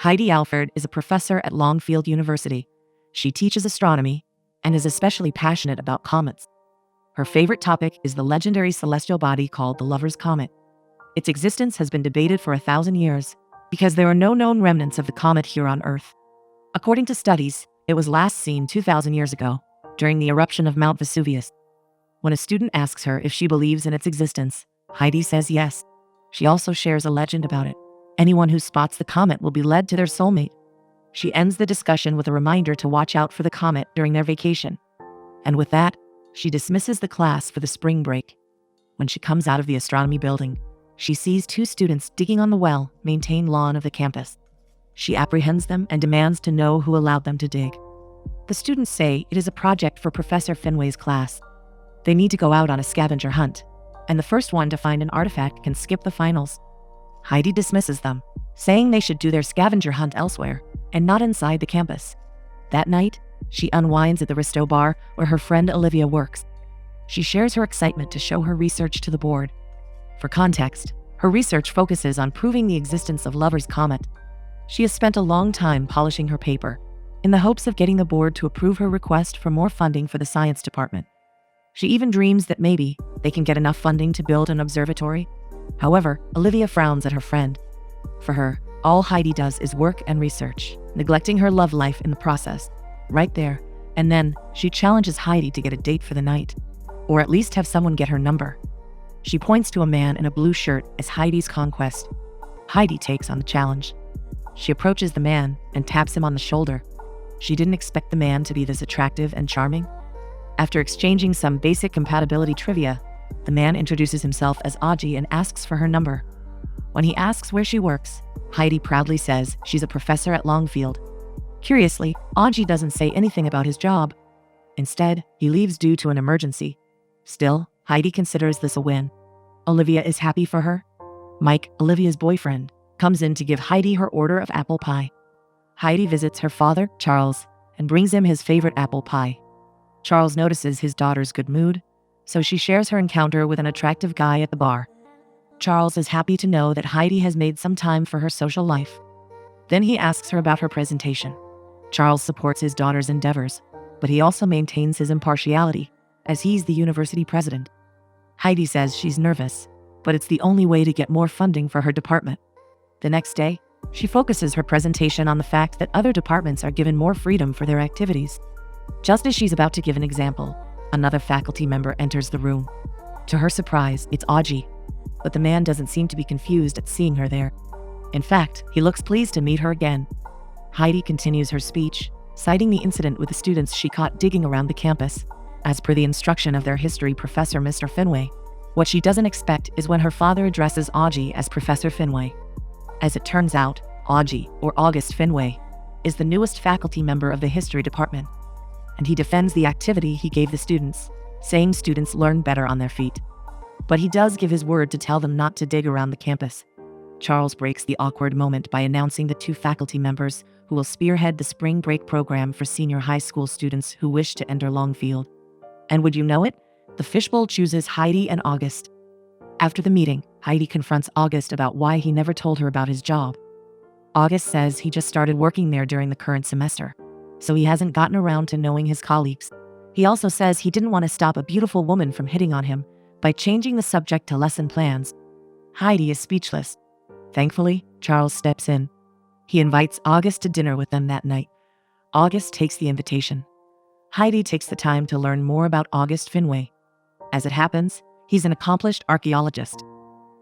Heidi Alford is a professor at Longfield University. She teaches astronomy and is especially passionate about comets. Her favorite topic is the legendary celestial body called the Lover's Comet. Its existence has been debated for 1,000 years because there are no known remnants of the comet here on Earth. According to studies, it was last seen 2,000 years ago during the eruption of Mount Vesuvius. When a student asks her if she believes in its existence, Heidi says yes. She also shares a legend about it. Anyone who spots the comet will be led to their soulmate. She ends the discussion with a reminder to watch out for the comet during their vacation. And with that, she dismisses the class for the spring break. When she comes out of the astronomy building, she sees 2 students digging on the well-maintained lawn of the campus. She apprehends them and demands to know who allowed them to dig. The students say it is a project for Professor Finway's class. They need to go out on a scavenger hunt, and the first one to find an artifact can skip the finals. Heidi dismisses them, saying they should do their scavenger hunt elsewhere and not inside the campus. That night, she unwinds at the Risto bar where her friend Olivia works. She shares her excitement to show her research to the board. For context, her research focuses on proving the existence of Lover's Comet. She has spent a long time polishing her paper in the hopes of getting the board to approve her request for more funding for the science department. She even dreams that maybe they can get enough funding to build an observatory. However, Olivia frowns at her friend. For her, all Heidi does is work and research, neglecting her love life in the process. Right there, and then she challenges Heidi to get a date for the night, or at least have someone get her number. She points to a man in a blue shirt as Heidi's conquest. Heidi takes on the challenge. She approaches the man and taps him on the shoulder. She didn't expect the man to be this attractive and charming. After exchanging some basic compatibility trivia, the man introduces himself as Audrey and asks for her number. When he asks where she works, Heidi proudly says she's a professor at Longfield. Curiously, Audrey doesn't say anything about his job. Instead, he leaves due to an emergency. Still, Heidi considers this a win. Olivia is happy for her. Mike, Olivia's boyfriend, comes in to give Heidi her order of apple pie. Heidi visits her father, Charles, and brings him his favorite apple pie. Charles notices his daughter's good mood, so she shares her encounter with an attractive guy at the bar. Charles is happy to know that Heidi has made some time for her social life. Then he asks her about her presentation. Charles supports his daughter's endeavors, but he also maintains his impartiality, as he's the university president. Heidi says she's nervous, but it's the only way to get more funding for her department. The next day, she focuses her presentation on the fact that other departments are given more freedom for their activities. Just as she's about to give an example, another faculty member enters the room. To her surprise, it's Audrey, but the man doesn't seem to be confused at seeing her there. In fact, he looks pleased to meet her again. Heidi continues her speech, citing the incident with the students she caught digging around the campus, as per the instruction of their history professor, Mr. Finway. What she doesn't expect is when her father addresses Audrey as Professor Finway. As it turns out, Audrey, or August Finway, is the newest faculty member of the history department, and he defends the activity he gave the students, saying students learn better on their feet. But he does give his word to tell them not to dig around the campus. Charles breaks the awkward moment by announcing the 2 faculty members who will spearhead the spring break program for senior high school students who wish to enter Longfield. And would you know it? The fishbowl chooses Heidi and August. After the meeting, Heidi confronts August about why he never told her about his job. August says he just started working there during the current semester, so he hasn't gotten around to knowing his colleagues. He also says he didn't want to stop a beautiful woman from hitting on him by changing the subject to lesson plans. Heidi is speechless. Thankfully, Charles steps in. He invites August to dinner with them that night. August takes the invitation. Heidi takes the time to learn more about August Finway. As it happens, he's an accomplished archaeologist.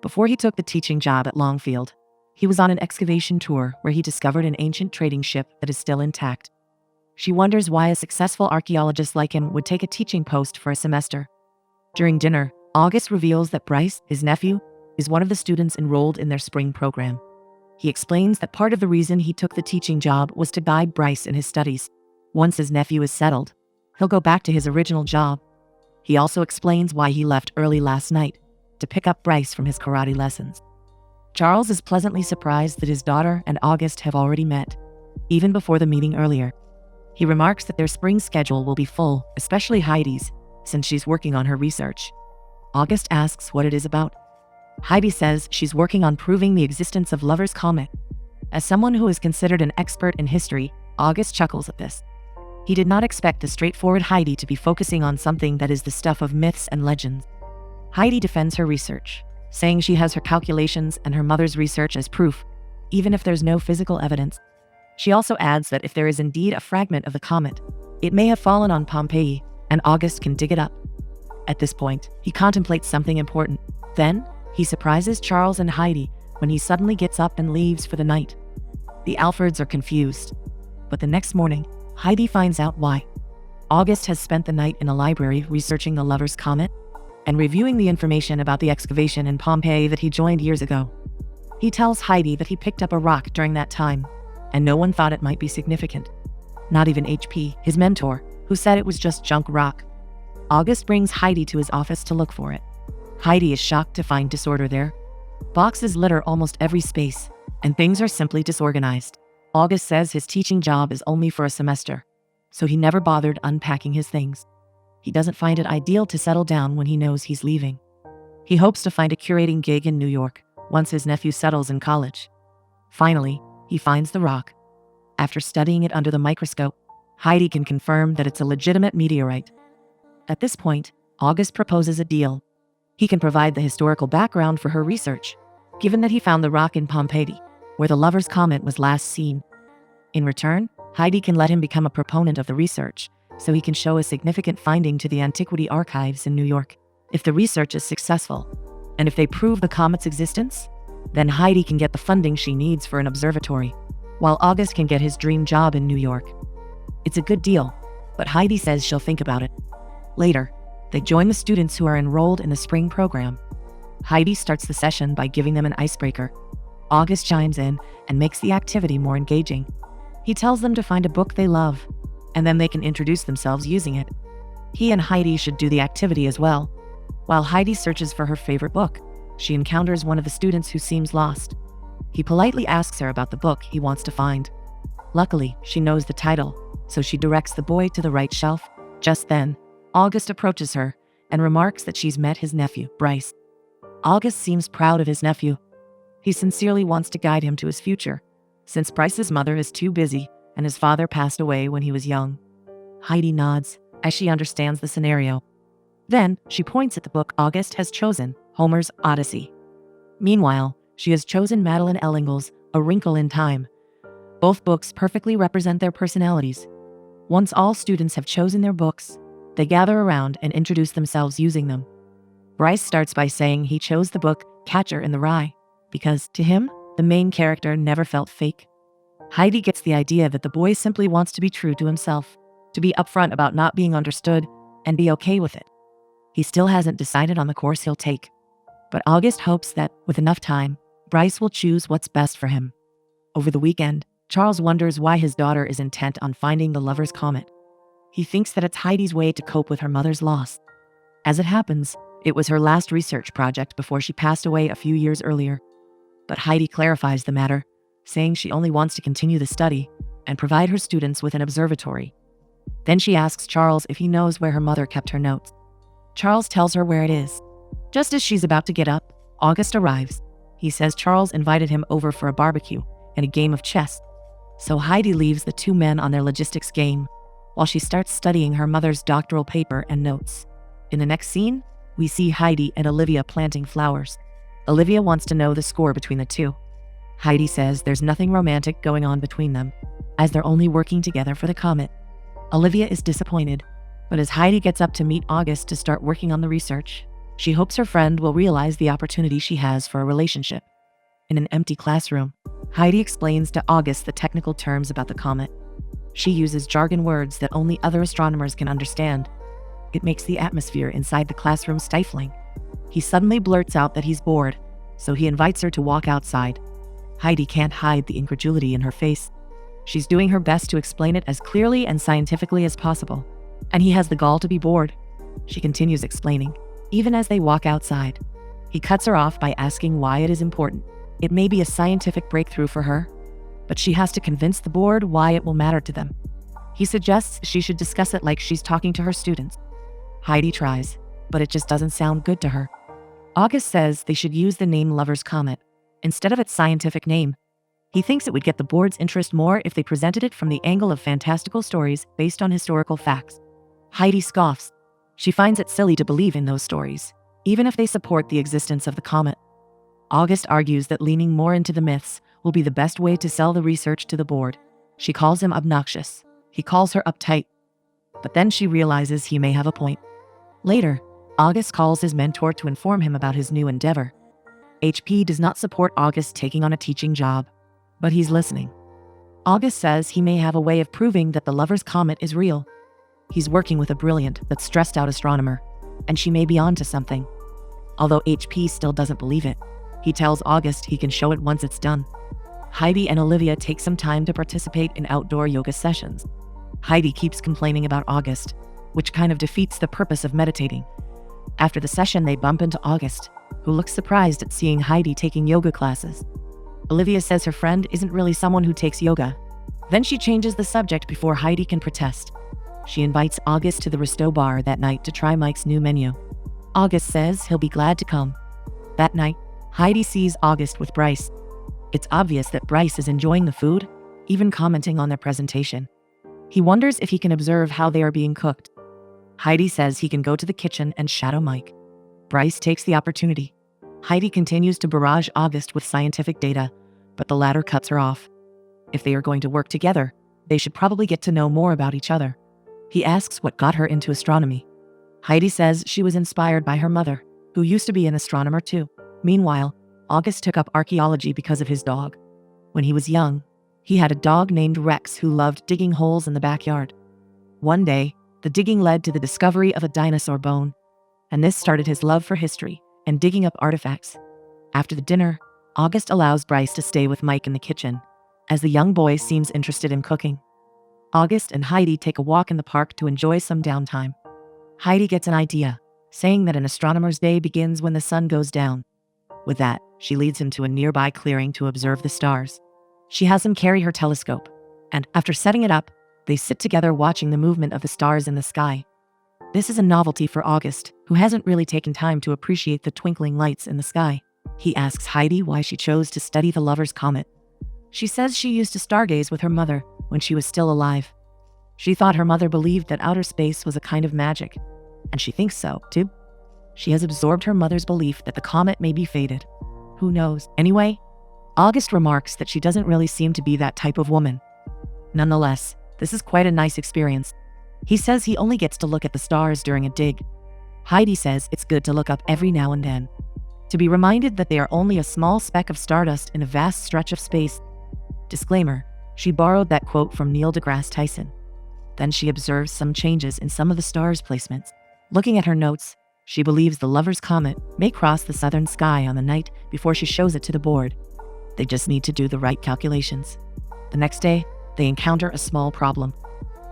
Before he took the teaching job at Longfield, he was on an excavation tour where he discovered an ancient trading ship that is still intact. She wonders why a successful archaeologist like him would take a teaching post for a semester. During dinner, August reveals that Bryce, his nephew, is one of the students enrolled in their spring program. He explains that part of the reason he took the teaching job was to guide Bryce in his studies. Once his nephew is settled, he'll go back to his original job. He also explains why he left early last night, to pick up Bryce from his karate lessons. Charles is pleasantly surprised that his daughter and August have already met, even before the meeting earlier. He remarks that their spring schedule will be full, especially Heidi's, since she's working on her research. August asks what it is about. Heidi says she's working on proving the existence of Lover's Comet. As someone who is considered an expert in history, August chuckles at this. He did not expect the straightforward Heidi to be focusing on something that is the stuff of myths and legends. Heidi defends her research, saying she has her calculations and her mother's research as proof, even if there's no physical evidence. She also adds that if there is indeed a fragment of the comet, it may have fallen on Pompeii, and August can dig it up. At this point, he contemplates something important. Then, he surprises Charles and Heidi when he suddenly gets up and leaves for the night. The Alfords are confused, but the next morning, Heidi finds out why. August has spent the night in a library researching the Lover's Comet and reviewing the information about the excavation in Pompeii that he joined years ago. He tells Heidi that he picked up a rock during that time, and no one thought it might be significant. Not even HP, his mentor, who said it was just junk rock. August brings Heidi to his office to look for it. Heidi is shocked to find disorder there. Boxes litter almost every space, and things are simply disorganized. August says his teaching job is only for a semester, so he never bothered unpacking his things. He doesn't find it ideal to settle down when he knows he's leaving. He hopes to find a curating gig in New York once his nephew settles in college. Finally, he finds the rock. After studying it under the microscope, Heidi can confirm that it's a legitimate meteorite. At this point, August proposes a deal. He can provide the historical background for her research, given that he found the rock in Pompeii, where the Lover's Comet was last seen. In return, Heidi can let him become a proponent of the research, so he can show a significant finding to the antiquity archives in New York. If the research is successful, and if they prove the comet's existence, then Heidi can get the funding she needs for an observatory, while August can get his dream job in New York. It's a good deal, but Heidi says she'll think about it. Later, they join the students who are enrolled in the spring program. Heidi starts the session by giving them an icebreaker. August chimes in and makes the activity more engaging. He tells them to find a book they love, and then they can introduce themselves using it. He and Heidi should do the activity as well. While Heidi searches for her favorite book, she encounters one of the students who seems lost. He politely asks her about the book he wants to find. Luckily, she knows the title, so she directs the boy to the right shelf. Just then, August approaches her and remarks that she's met his nephew, Bryce. August seems proud of his nephew. He sincerely wants to guide him to his future, since Bryce's mother is too busy and his father passed away when he was young. Heidi nods as she understands the scenario. Then, she points at the book August has chosen, Homer's Odyssey. Meanwhile, she has chosen Madeline Ellingel's A Wrinkle in Time. Both books perfectly represent their personalities. Once all students have chosen their books, they gather around and introduce themselves using them. Bryce starts by saying he chose the book Catcher in the Rye because, to him, the main character never felt fake. Heidi gets the idea that the boy simply wants to be true to himself, to be upfront about not being understood, and be okay with it. He still hasn't decided on the course he'll take, but August hopes that, with enough time, Bryce will choose what's best for him. Over the weekend, Charles wonders why his daughter is intent on finding the Lover's Comet. He thinks that it's Heidi's way to cope with her mother's loss. As it happens, it was her last research project before she passed away a few years earlier. But Heidi clarifies the matter, saying she only wants to continue the study and provide her students with an observatory. Then she asks Charles if he knows where her mother kept her notes. Charles tells her where it is. Just as she's about to get up, August arrives. He says Charles invited him over for a barbecue and a game of chess. So Heidi leaves the two men on their logistics game, while she starts studying her mother's doctoral paper and notes. In the next scene, we see Heidi and Olivia planting flowers. Olivia wants to know the score between the two. Heidi says there's nothing romantic going on between them, as they're only working together for the comet. Olivia is disappointed, but as Heidi gets up to meet August to start working on the research, she hopes her friend will realize the opportunity she has for a relationship. In an empty classroom, Heidi explains to August the technical terms about the comet. She uses jargon words that only other astronomers can understand. It makes the atmosphere inside the classroom stifling. He suddenly blurts out that he's bored, so he invites her to walk outside. Heidi can't hide the incredulity in her face. She's doing her best to explain it as clearly and scientifically as possible, and he has the gall to be bored. She continues explaining, even as they walk outside. He cuts her off by asking why it is important. It may be a scientific breakthrough for her, but she has to convince the board why it will matter to them. He suggests she should discuss it like she's talking to her students. Heidi tries, but it just doesn't sound good to her. August says they should use the name Lover's Comet instead of its scientific name. He thinks it would get the board's interest more if they presented it from the angle of fantastical stories based on historical facts. Heidi scoffs. She finds it silly to believe in those stories, even if they support the existence of the comet. August argues that leaning more into the myths will be the best way to sell the research to the board. She calls him obnoxious. He calls her uptight. But then she realizes he may have a point. Later, August calls his mentor to inform him about his new endeavor. HP does not support August taking on a teaching job, but he's listening. August says he may have a way of proving that the Lover's Comet is real. He's working with a brilliant but stressed out astronomer, and she may be onto something. Although HP still doesn't believe it, he tells August he can show it once it's done. Heidi and Olivia take some time to participate in outdoor yoga sessions. Heidi keeps complaining about August, which kind of defeats the purpose of meditating. After the session, they bump into August, who looks surprised at seeing Heidi taking yoga classes. Olivia says her friend isn't really someone who takes yoga. Then she changes the subject before Heidi can protest. She invites August to the Resto bar that night to try Mike's new menu. August says he'll be glad to come. That night, Heidi sees August with Bryce. It's obvious that Bryce is enjoying the food, even commenting on their presentation. He wonders if he can observe how they are being cooked. Heidi says he can go to the kitchen and shadow Mike. Bryce takes the opportunity. Heidi continues to barrage August with scientific data, but the latter cuts her off. If they are going to work together, they should probably get to know more about each other. He asks what got her into astronomy. Heidi says she was inspired by her mother, who used to be an astronomer too. Meanwhile, August took up archaeology because of his dog. When he was young, he had a dog named Rex who loved digging holes in the backyard. One day, the digging led to the discovery of a dinosaur bone, and this started his love for history and digging up artifacts. After the dinner, August allows Bryce to stay with Mike in the kitchen, as the young boy seems interested in cooking. August and Heidi take a walk in the park to enjoy some downtime. Heidi gets an idea, saying that an astronomer's day begins when the sun goes down. With that, she leads him to a nearby clearing to observe the stars. She has him carry her telescope, and after setting it up, they sit together watching the movement of the stars in the sky. This is a novelty for August, who hasn't really taken time to appreciate the twinkling lights in the sky. He asks Heidi why she chose to study the Lover's Comet. She says she used to stargaze with her mother when she was still alive. She thought her mother believed that outer space was a kind of magic, and she thinks so, too. She has absorbed her mother's belief that the comet may be fated. Who knows? Anyway, August remarks that she doesn't really seem to be that type of woman. Nonetheless, this is quite a nice experience. He says he only gets to look at the stars during a dig. Heidi says it's good to look up every now and then, to be reminded that they are only a small speck of stardust in a vast stretch of space. Disclaimer, she borrowed that quote from Neil deGrasse Tyson. Then she observes some changes in some of the stars' placements. Looking at her notes, she believes the Lover's Comet may cross the southern sky on the night before she shows it to the board. They just need to do the right calculations. The next day, they encounter a small problem.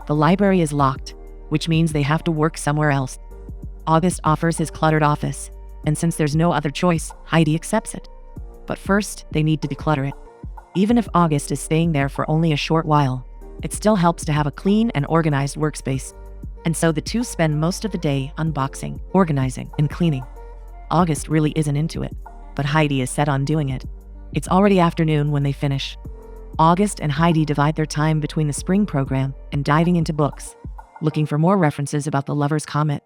The library is locked, which means they have to work somewhere else. August offers his cluttered office, and since there's no other choice, Heidi accepts it. But first, they need to declutter it. Even if August is staying there for only a short while, it still helps to have a clean and organized workspace. And so the two spend most of the day unboxing, organizing, and cleaning. August really isn't into it, but Heidi is set on doing it. It's already afternoon when they finish. August and Heidi divide their time between the spring program and diving into books, looking for more references about the Lover's Comet.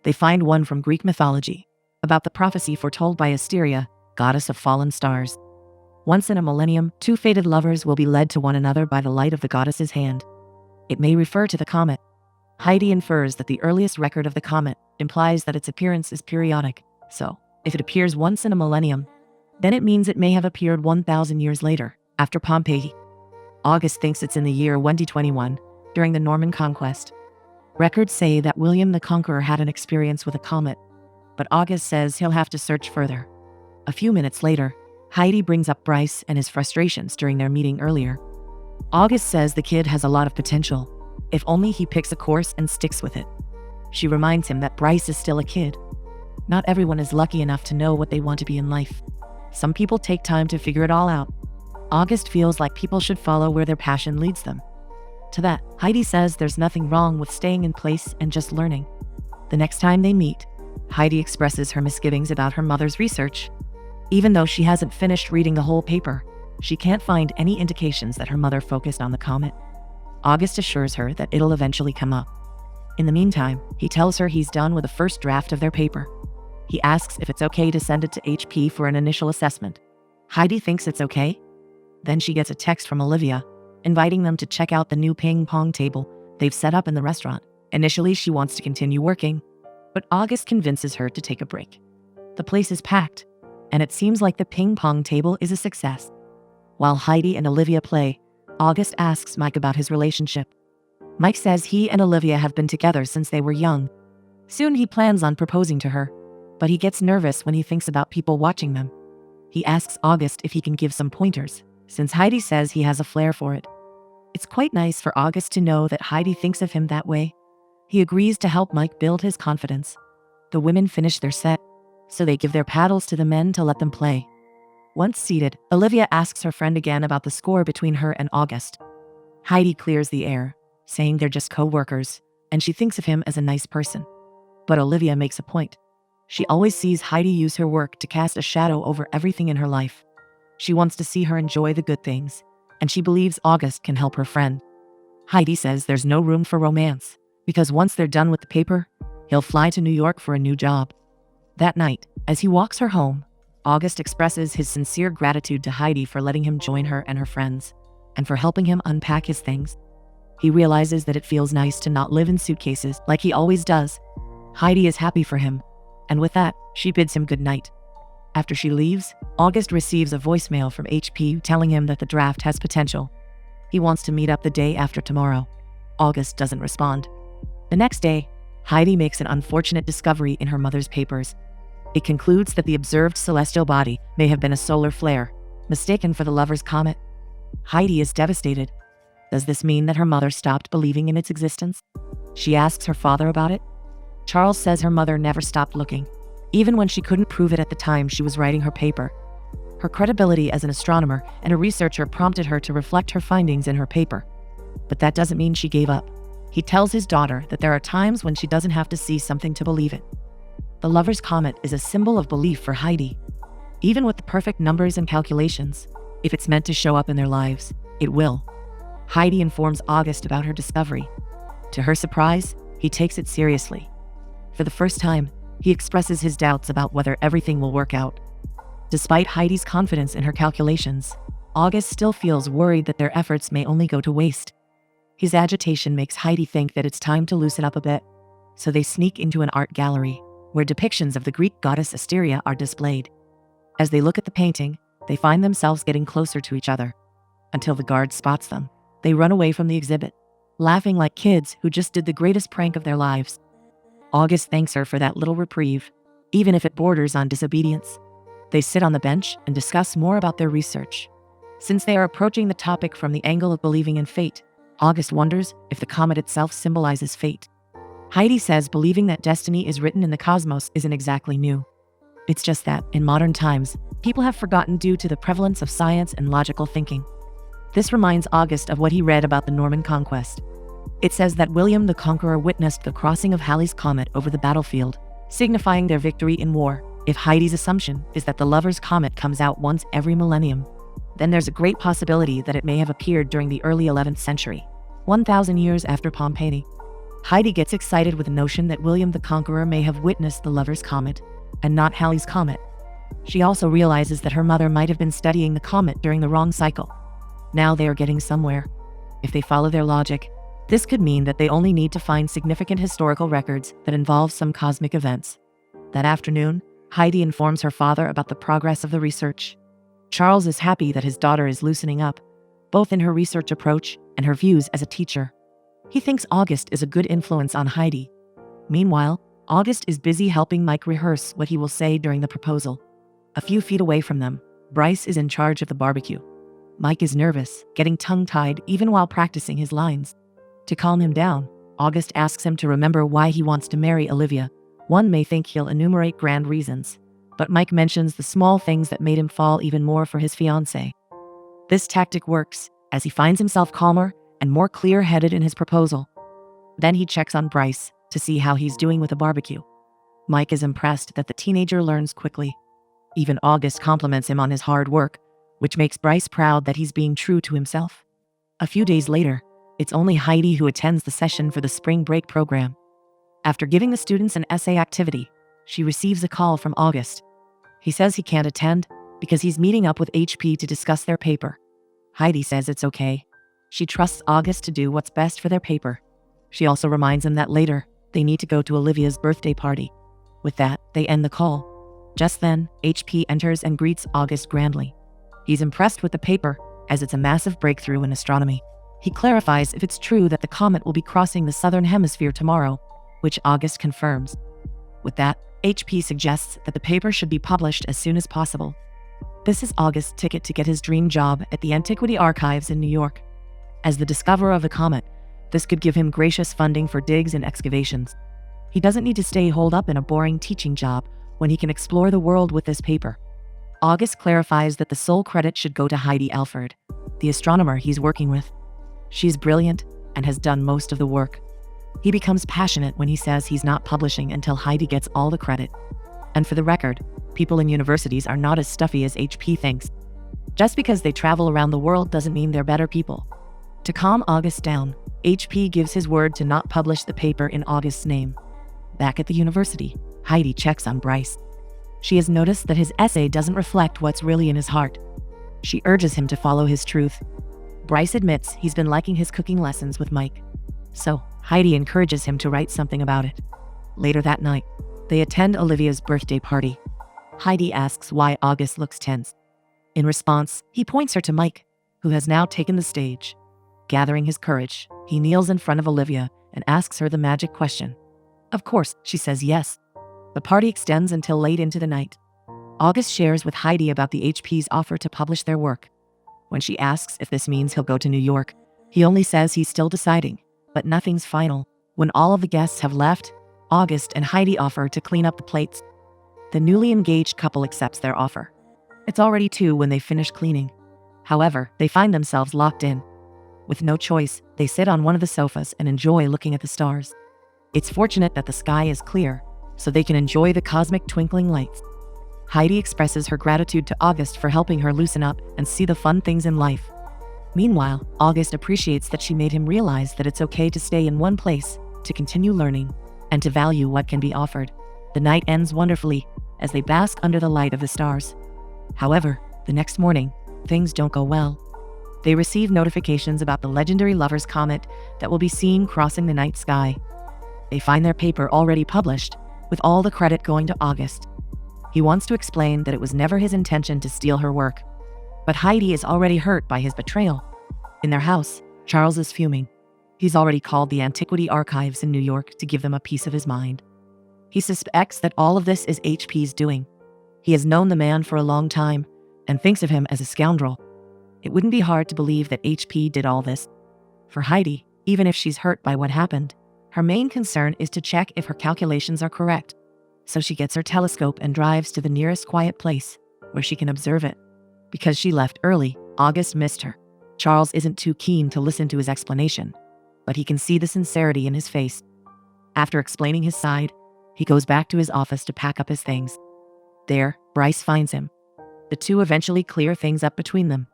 They find one from Greek mythology, about the prophecy foretold by Asteria, goddess of fallen stars. Once in a millennium, two fated lovers will be led to one another by the light of the goddess's hand. It may refer to the comet. Heidi infers that the earliest record of the comet implies that its appearance is periodic, so if it appears once in a millennium, then it means it may have appeared 1,000 years later, after Pompeii. August thinks it's in the year 1021, during the Norman conquest. Records say that William the Conqueror had an experience with a comet, but August says he'll have to search further. A few minutes later, Heidi brings up Bryce and his frustrations during their meeting earlier. August says the kid has a lot of potential, if only he picks a course and sticks with it. She reminds him that Bryce is still a kid. Not everyone is lucky enough to know what they want to be in life. Some people take time to figure it all out. August feels like people should follow where their passion leads them. To that, Heidi says there's nothing wrong with staying in place and just learning. The next time they meet, Heidi expresses her misgivings about her mother's research. Even though she hasn't finished reading the whole paper, She can't find any indications that her mother focused on the comet. August assures her that it'll eventually come up. In the meantime, he tells her he's done with the first draft of their paper. He asks if it's okay to send it to HP for an initial assessment. Heidi thinks it's okay. Then she gets a text from Olivia, inviting them to check out the new ping pong table they've set up in the restaurant. Initially, she wants to continue working, but August convinces her to take a break. The place is packed, and it seems like the ping pong table is a success. While Heidi and Olivia play, August asks Mike about his relationship. Mike says he and Olivia have been together since they were young. Soon he plans on proposing to her, but he gets nervous when he thinks about people watching them. He asks August if he can give some pointers, since Heidi says he has a flair for it. It's quite nice for August to know that Heidi thinks of him that way. He agrees to help Mike build his confidence. The women finish their set, so they give their paddles to the men to let them play. Once seated, Olivia asks her friend again about the score between her and August. Heidi clears the air, saying they're just co-workers, and she thinks of him as a nice person. But Olivia makes a point. She always sees Heidi use her work to cast a shadow over everything in her life. She wants to see her enjoy the good things, and she believes August can help her friend. Heidi says there's no room for romance, because once they're done with the paper, he'll fly to New York for a new job. That night, as he walks her home, August expresses his sincere gratitude to Heidi for letting him join her and her friends, and for helping him unpack his things. He realizes that it feels nice to not live in suitcases like he always does. Heidi is happy for him, and with that, she bids him good night. After she leaves, August receives a voicemail from HP telling him that the draft has potential. He wants to meet up the day after tomorrow. August doesn't respond. The next day, Heidi makes an unfortunate discovery in her mother's papers. It concludes that the observed celestial body may have been a solar flare, mistaken for the Lover's Comet. Heidi is devastated. Does this mean that her mother stopped believing in its existence? She asks her father about it. Charles says her mother never stopped looking, even when she couldn't prove it at the time she was writing her paper. Her credibility as an astronomer and a researcher prompted her to reflect her findings in her paper. But that doesn't mean she gave up. He tells his daughter that there are times when she doesn't have to see something to believe it. The Lover's Comet is a symbol of belief for Heidi. Even with the perfect numbers and calculations, if it's meant to show up in their lives, it will. Heidi informs August about her discovery. To her surprise, he takes it seriously. For the first time, he expresses his doubts about whether everything will work out. Despite Heidi's confidence in her calculations, August still feels worried that their efforts may only go to waste. His agitation makes Heidi think that it's time to loosen up a bit, so they sneak into an art gallery, where depictions of the Greek goddess Asteria are displayed. As they look at the painting, they find themselves getting closer to each other. Until the guard spots them, they run away from the exhibit, laughing like kids who just did the greatest prank of their lives. August thanks her for that little reprieve, even if it borders on disobedience. They sit on the bench and discuss more about their research. Since they are approaching the topic from the angle of believing in fate, August wonders if the comet itself symbolizes fate. Heidi says believing that destiny is written in the cosmos isn't exactly new. It's just that, in modern times, people have forgotten due to the prevalence of science and logical thinking. This reminds August of what he read about the Norman conquest. It says that William the Conqueror witnessed the crossing of Halley's Comet over the battlefield, signifying their victory in war. If Heidi's assumption is that the Lover's Comet comes out once every millennium, then there's a great possibility that it may have appeared during the early 11th century, 1,000 years after Pompeii. Heidi gets excited with the notion that William the Conqueror may have witnessed the Lover's Comet, and not Halley's Comet. She also realizes that her mother might have been studying the comet during the wrong cycle. Now they are getting somewhere. If they follow their logic, this could mean that they only need to find significant historical records that involve some cosmic events. That afternoon, Heidi informs her father about the progress of the research. Charles is happy that his daughter is loosening up, both in her research approach and her views as a teacher. He thinks August is a good influence on Heidi. Meanwhile, August is busy helping Mike rehearse what he will say during the proposal. A few feet away from them, Bryce is in charge of the barbecue. Mike is nervous, getting tongue-tied even while practicing his lines. To calm him down, August asks him to remember why he wants to marry Olivia. One may think he'll enumerate grand reasons, but Mike mentions the small things that made him fall even more for his fiancée. This tactic works, as he finds himself calmer and more clear-headed in his proposal. Then he checks on Bryce to see how he's doing with the barbecue. Mike is impressed that the teenager learns quickly. Even August compliments him on his hard work, which makes Bryce proud that he's being true to himself. A few days later, it's only Heidi who attends the session for the spring break program. After giving the students an essay activity, she receives a call from August. He says he can't attend because he's meeting up with HP to discuss their paper. Heidi says it's okay. She trusts August to do what's best for their paper. She also reminds him that later, they need to go to Olivia's birthday party. With that, they end the call. Just then, HP enters and greets August grandly. He's impressed with the paper, as it's a massive breakthrough in astronomy. He clarifies if it's true that the comet will be crossing the southern hemisphere tomorrow, which August confirms. With that, HP suggests that the paper should be published as soon as possible. This is August's ticket to get his dream job at the Antiquity Archives in New York. As the discoverer of a comet, this could give him gracious funding for digs and excavations. He doesn't need to stay holed up in a boring teaching job when he can explore the world with this paper. August clarifies that the sole credit should go to Heidi Alford, the astronomer he's working with. She's brilliant and has done most of the work. He becomes passionate when he says he's not publishing until Heidi gets all the credit. And for the record, people in universities are not as stuffy as HP thinks. Just because they travel around the world doesn't mean they're better people. To calm August down, HP gives his word to not publish the paper in August's name. Back at the university, Heidi checks on Bryce. She has noticed that his essay doesn't reflect what's really in his heart. She urges him to follow his truth. Bryce admits he's been liking his cooking lessons with Mike. So, Heidi encourages him to write something about it. Later that night, they attend Olivia's birthday party. Heidi asks why August looks tense. In response, he points her to Mike, who has now taken the stage. Gathering his courage, he kneels in front of Olivia and asks her the magic question. Of course, she says yes. The party extends until late into the night. August shares with Heidi about the HP's offer to publish their work. When she asks if this means he'll go to New York, he only says he's still deciding, but nothing's final. When all of the guests have left, August and Heidi offer to clean up the plates. The newly engaged couple accepts their offer. It's already 2 when they finish cleaning. However, they find themselves locked in. With no choice, they sit on one of the sofas and enjoy looking at the stars. It's fortunate that the sky is clear, so they can enjoy the cosmic twinkling lights. Heidi expresses her gratitude to August for helping her loosen up and see the fun things in life. Meanwhile, August appreciates that she made him realize that it's okay to stay in one place, to continue learning, and to value what can be offered. The night ends wonderfully, as they bask under the light of the stars. However, the next morning, things don't go well. They receive notifications about the legendary Lover's Comet that will be seen crossing the night sky. They find their paper already published, with all the credit going to August. He wants to explain that it was never his intention to steal her work. But Heidi is already hurt by his betrayal. In their house, Charles is fuming. He's already called the Antiquity Archives in New York to give them a piece of his mind. He suspects that all of this is HP's doing. He has known the man for a long time and thinks of him as a scoundrel. It wouldn't be hard to believe that HP did all this. For Heidi, even if she's hurt by what happened, her main concern is to check if her calculations are correct. So she gets her telescope and drives to the nearest quiet place, where she can observe it. Because she left early, August missed her. Charles isn't too keen to listen to his explanation, but he can see the sincerity in his face. After explaining his side, he goes back to his office to pack up his things. There, Bryce finds him. The two eventually clear things up between them.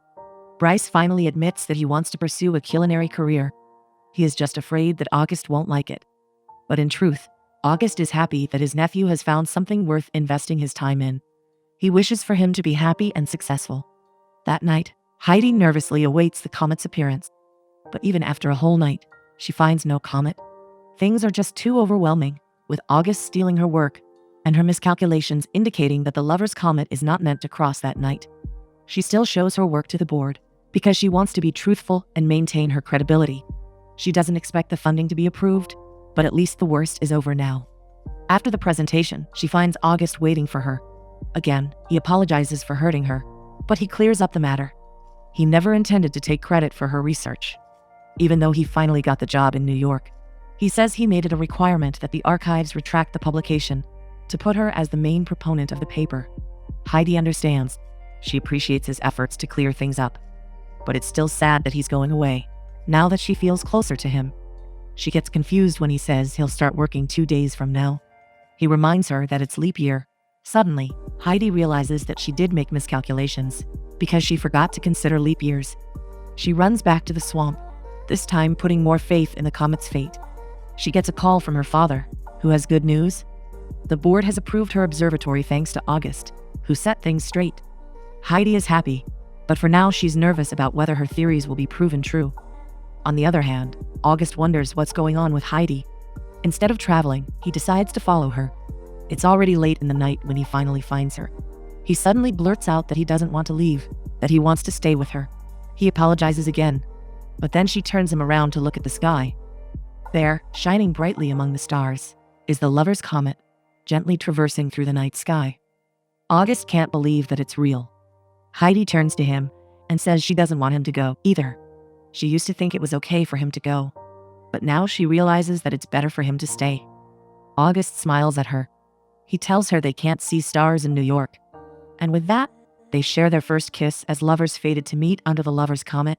Bryce finally admits that he wants to pursue a culinary career. He is just afraid that August won't like it. But in truth, August is happy that his nephew has found something worth investing his time in. He wishes for him to be happy and successful. That night, Heidi nervously awaits the comet's appearance. But even after a whole night, she finds no comet. Things are just too overwhelming, with August stealing her work, and her miscalculations indicating that the Lover's Comet is not meant to cross that night. She still shows her work to the board, because she wants to be truthful and maintain her credibility. She doesn't expect the funding to be approved, but at least the worst is over now. After the presentation, she finds August waiting for her. Again, he apologizes for hurting her, but he clears up the matter. He never intended to take credit for her research. Even though he finally got the job in New York, he says he made it a requirement that the archives retract the publication to put her as the main proponent of the paper. Heidi understands. She appreciates his efforts to clear things up. But it's still sad that he's going away, now that she feels closer to him. She gets confused when he says he'll start working 2 days from now. He reminds her that it's leap year. Suddenly, Heidi realizes that she did make miscalculations. because she forgot to consider leap years. She runs back to the swamp, this time putting more faith in the comet's fate. She gets a call from her father, who has good news. The board has approved her observatory thanks to August, who set things straight. Heidi is happy, but for now she's nervous about whether her theories will be proven true. On the other hand, August wonders what's going on with Heidi. Instead of traveling, he decides to follow her. It's already late in the night when he finally finds her. He suddenly blurts out that he doesn't want to leave, that he wants to stay with her. He apologizes again, but then she turns him around to look at the sky. There, shining brightly among the stars, is the lover's comet, gently traversing through the night sky. August can't believe that it's real. Heidi turns to him and says she doesn't want him to go either. She used to think it was okay for him to go, but now she realizes that it's better for him to stay. August smiles at her. He tells her they can't see stars in New York. And with that, they share their first kiss as lovers fated to meet under the lover's comet.